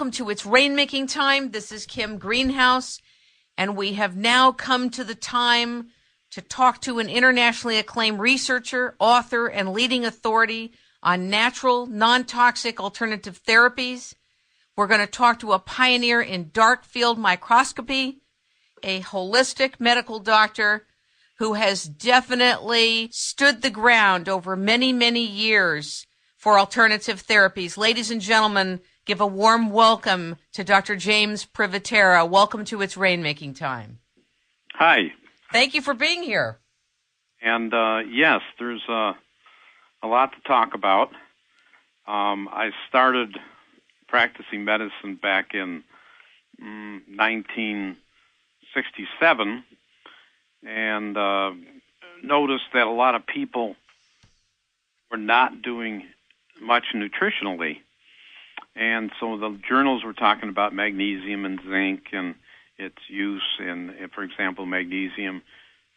welcome to It's Rainmaking Time. This is Kim Greenhouse, and we have now come to the time to talk to an internationally acclaimed researcher, author, and leading authority on natural, non-toxic alternative therapies. We're going to talk to a pioneer in dark field microscopy, a holistic medical doctor who has definitely stood the ground over many, many years for alternative therapies. Ladies and gentlemen, give a warm welcome to Dr. James Privatera. Welcome to It's Rainmaking Time. Hi. Thank you for being here. And yes, there's a lot to talk about. I started practicing medicine back in 1967 and noticed that a lot of people were not doing much nutritionally. And so the journals were talking about magnesium and zinc and its use in, for example, magnesium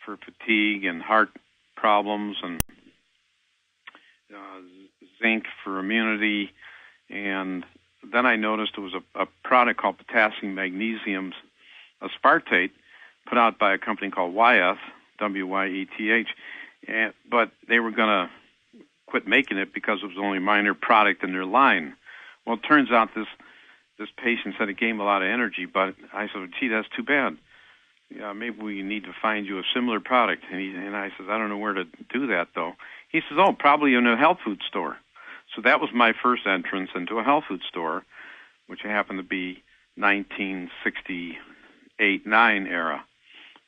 for fatigue and heart problems, and zinc for immunity. And then I noticed there was a product called potassium magnesium aspartate put out by a company called Wyeth, W-Y-E-T-H, but they were going to quit making it because it was the only minor product in their line. Well, it turns out this patient said it gave him a lot of energy, but I said, gee, that's too bad. Yeah, maybe we need to find you a similar product. And I said, I don't know where to do that, though. He says, oh, probably in a health food store. So that was my first entrance into a health food store, which happened to be 1968-9 era.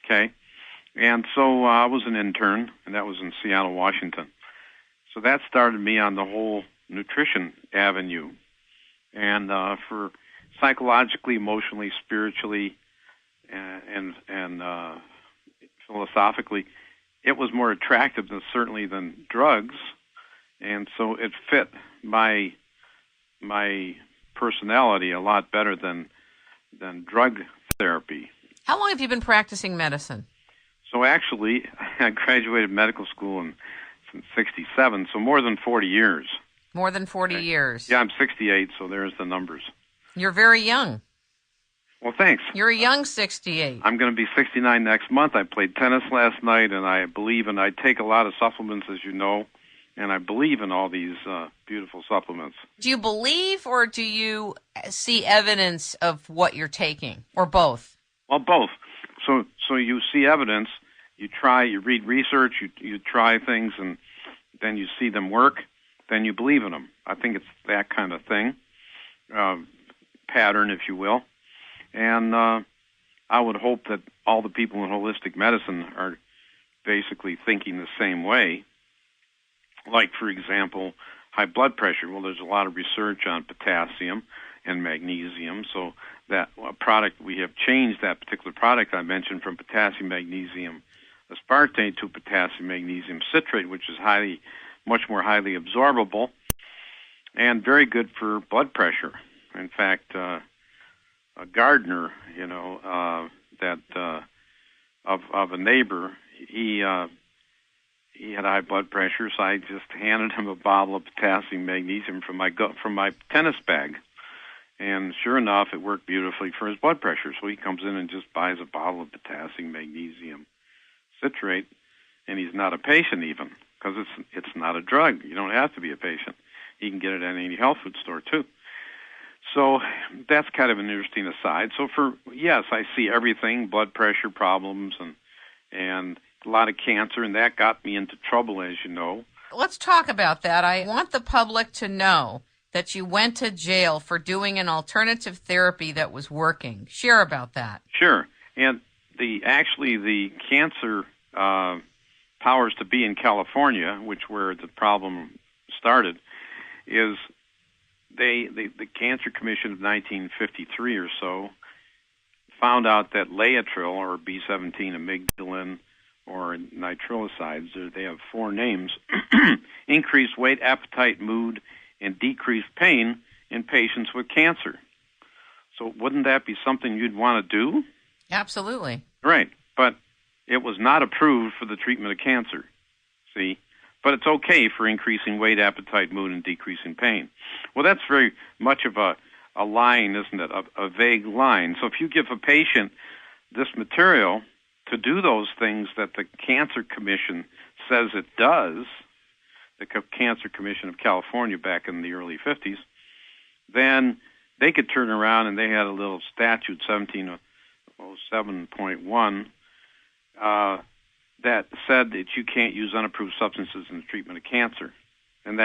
Okay? And so I was an intern, and that was in Seattle, Washington. So that started me on the whole nutrition avenue. And for psychologically, emotionally, spiritually, and philosophically, it was more attractive than drugs, and so it fit my personality a lot better than drug therapy. How long have you been practicing medicine? So actually, I graduated medical school since 67, so more than 40 years. More than 40 years. Yeah, I'm 68, so there's the numbers. You're very young. Well, thanks. You're a young 68. I'm going to be 69 next month. I played tennis last night, and I believe in, I take a lot of supplements, as you know, and I believe in all these beautiful supplements. Do you believe, or do you see evidence of what you're taking, or both? Well, both. So you see evidence, you try, you read research, you try things, and then you see them work, then you believe in them. I think it's that kind of thing, pattern, if you will. And I would hope that all the people in holistic medicine are basically thinking the same way. Like, for example, high blood pressure. Well, there's a lot of research on potassium and magnesium, so that product, we have changed that particular product I mentioned from potassium magnesium aspartate to potassium magnesium citrate, which is much more highly absorbable and very good for blood pressure. In fact, a gardener, of a neighbor, he had high blood pressure, so I just handed him a bottle of potassium magnesium from my tennis bag, and sure enough, it worked beautifully for his blood pressure. So he comes in and just buys a bottle of potassium magnesium citrate, and he's not a patient even, because it's not a drug. You don't have to be a patient. You can get it at any health food store too. So that's kind of an interesting aside. So yes, I see everything, blood pressure problems and a lot of cancer, and that got me into trouble, as you know. Let's talk about that. I want the public to know that you went to jail for doing an alternative therapy that was working. Share about that. Sure. And the cancer powers to be in California, where the problem started, is the Cancer Commission of 1953 or so found out that Laetrile, or B17 amygdalin, or nitrosides, they have 4 names, increase weight, appetite, mood, and decrease pain in patients with cancer. So wouldn't that be something you'd want to do? Absolutely. Right, but it was not approved for the treatment of cancer, see? But it's okay for increasing weight, appetite, mood, and decreasing pain. Well, that's very much of a a line, isn't it? A vague line. So if you give a patient this material to do those things that the Cancer Commission says it does, the Cancer Commission of California back in the early 50s, then they could turn around, and they had a little statute, 1707.1, that said that you can't use unapproved substances in the treatment of cancer. And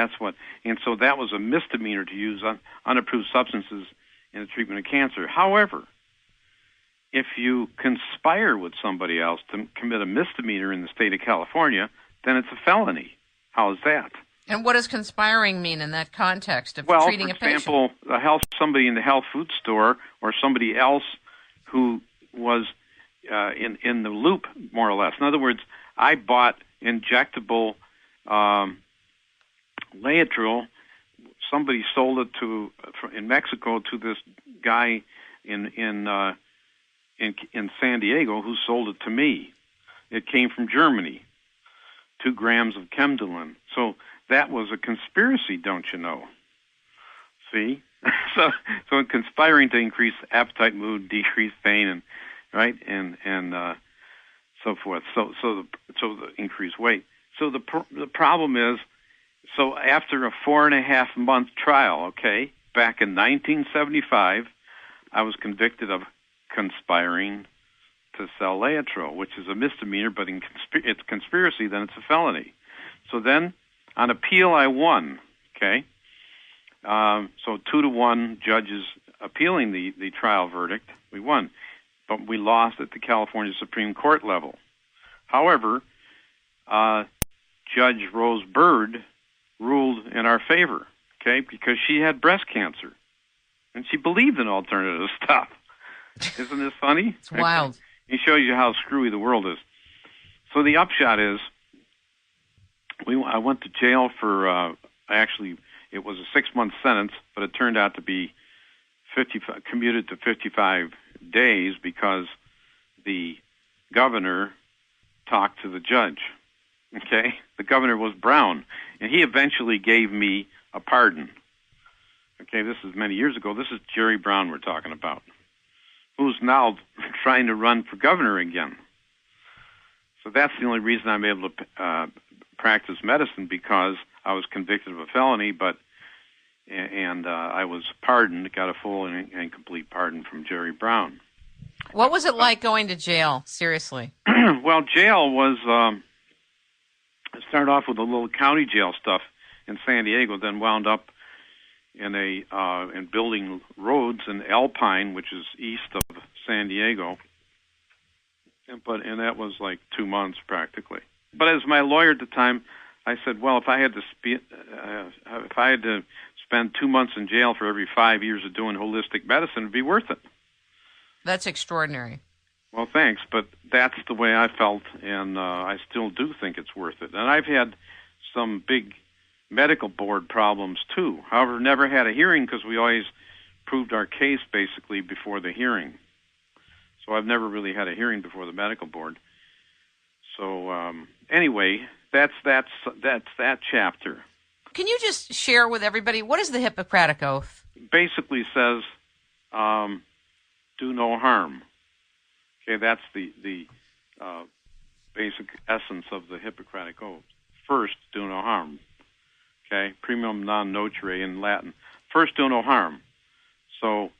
so that was a misdemeanor to use unapproved substances in the treatment of cancer. However, if you conspire with somebody else to commit a misdemeanor in the state of California, then it's a felony. How is that? And what does conspiring mean in that context of treating a patient? Well, for example, somebody in the health food store or somebody else who was in the loop, more or less. In other words, I bought injectable Laetrile. Somebody sold it in Mexico to this guy in San Diego, who sold it to me. It came from Germany, 2 grams of Chemdolin. So that was a conspiracy, don't you know? See, so conspiring to increase appetite, mood, decrease pain, and right, and so forth. So the increased weight. So the problem is, so after a 4.5 month trial, okay, back in 1975, I was convicted of conspiring to sell Laetrile, which is a misdemeanor, but it's conspiracy, then it's a felony. So then, on appeal, I won, okay? So 2-1 judges appealing the trial verdict, we won. But we lost at the California Supreme Court level. However, Judge Rose Bird ruled in our favor, okay, because she had breast cancer, and she believed in alternative stuff. Isn't this funny? It's wild. It shows you how screwy the world is. So the upshot is, I went to jail for, actually, it was a 6-month sentence, but it turned out to be commuted to 55 days because the governor talked to the judge. Okay? The governor was Brown, and he eventually gave me a pardon. Okay, this is many years ago. This is Jerry Brown we're talking about, who's now trying to run for governor again. So that's the only reason I'm able to practice medicine, because I was convicted of a felony, and I was pardoned, got a full and complete pardon from Jerry Brown. What was it like going to jail, seriously? Well, jail was, it started off with a little county jail stuff in San Diego, then wound up in building roads in Alpine, which is east of San Diego. And that was like 2 months practically. But as my lawyer at the time, I said, well, if I had to spend 2 months in jail for every 5 years of doing holistic medicine, it'd be worth it. That's extraordinary. Well, thanks, but that's the way I felt, and I still do think it's worth it. And I've had some big medical board problems too. However, never had a hearing because we always proved our case basically before the hearing. So I've never really had a hearing before the medical board. So anyway, that's that chapter. Can you just share with everybody, what is the Hippocratic Oath? Basically says, do no harm. Okay, that's the basic essence of the Hippocratic Oath. First, do no harm. Okay, primum non nocere in Latin. First, do no harm. So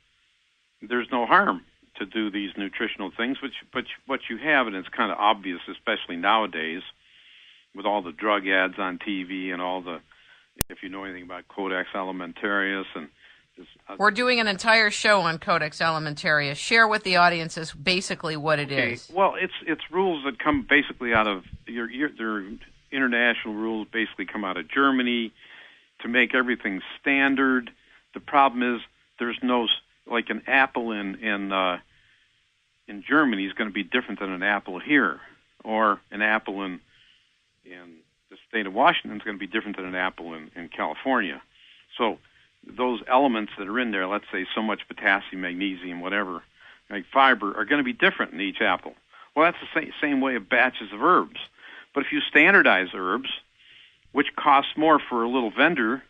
there's no harm to do these nutritional things, but what you have, and it's kind of obvious, especially nowadays, with all the drug ads on TV and all the, if you know anything about Codex Alimentarius and we're doing an entire show on Codex Alimentarius. Share with the audiences basically what it is. Well, it's rules that come basically out of their international rules. Basically, come out of Germany to make everything standard. The problem is there's no, like, an apple in Germany is going to be different than an apple here, or an apple in the state of Washington is going to be different than an apple in California. So those elements that are in there, let's say so much potassium, magnesium, whatever, like fiber, are going to be different in each apple. Well, that's the same way of batches of herbs. But if you standardize herbs, which costs more for a little vendor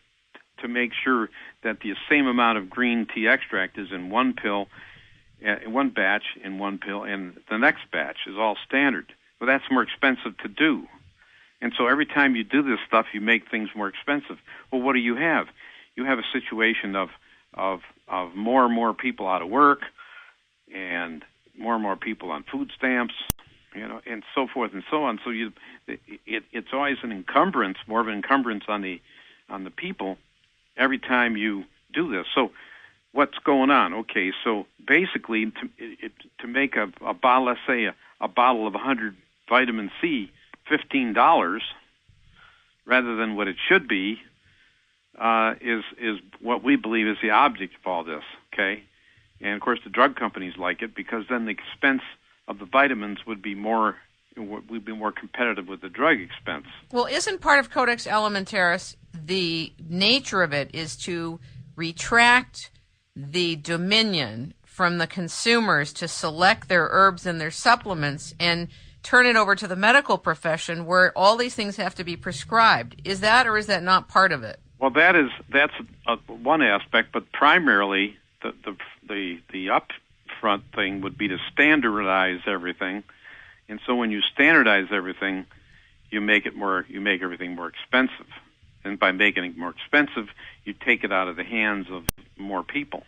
to make sure that the same amount of green tea extract is in one pill, one batch in one pill, and the next batch is all standard. Well, that's more expensive to do. And so every time you do this stuff, you make things more expensive. Well, what do you have? You have a situation of more and more people out of work, and more people on food stamps, and so forth and so on. So it's always an encumbrance, more of an encumbrance on the people every time you do this. So what's going on? Okay, so basically to make a bottle, let's say a bottle of 100 vitamin C, $15 rather than what it should be, is what we believe is the object of all this. Okay, and of course the drug companies like it because then the expense of the vitamins would be more competitive with the drug expense. Well, isn't part of Codex Alimentaris, the nature of it is to retract the dominion from the consumers to select their herbs and their supplements and turn it over to the medical profession where all these things have to be prescribed? Is that or is that not part of it? Well, that's one aspect, but primarily the upfront thing would be to standardize everything. And so when you standardize everything, you make everything more expensive. And by making it more expensive, you take it out of the hands of more people.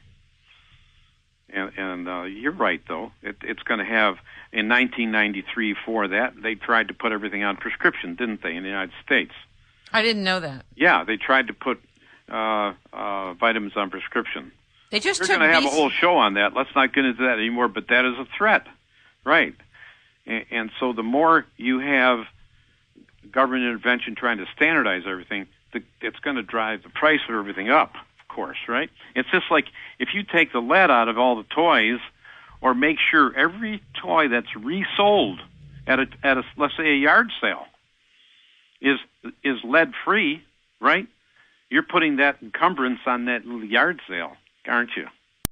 And you're right, though. It's going to have, in 1993, for that, they tried to put everything on prescription, didn't they, in the United States? I didn't know that. Yeah, they tried to put vitamins on prescription. They just We're going to have a whole show on that. Let's not get into that anymore, but that is a threat. Right. And so the more you have government intervention trying to standardize everything, it's going to drive the price of everything up, of course, right? It's just like if you take the lead out of all the toys or make sure every toy that's resold at a let's say a yard sale is lead-free, right? You're putting that encumbrance on that little yard sale, aren't you?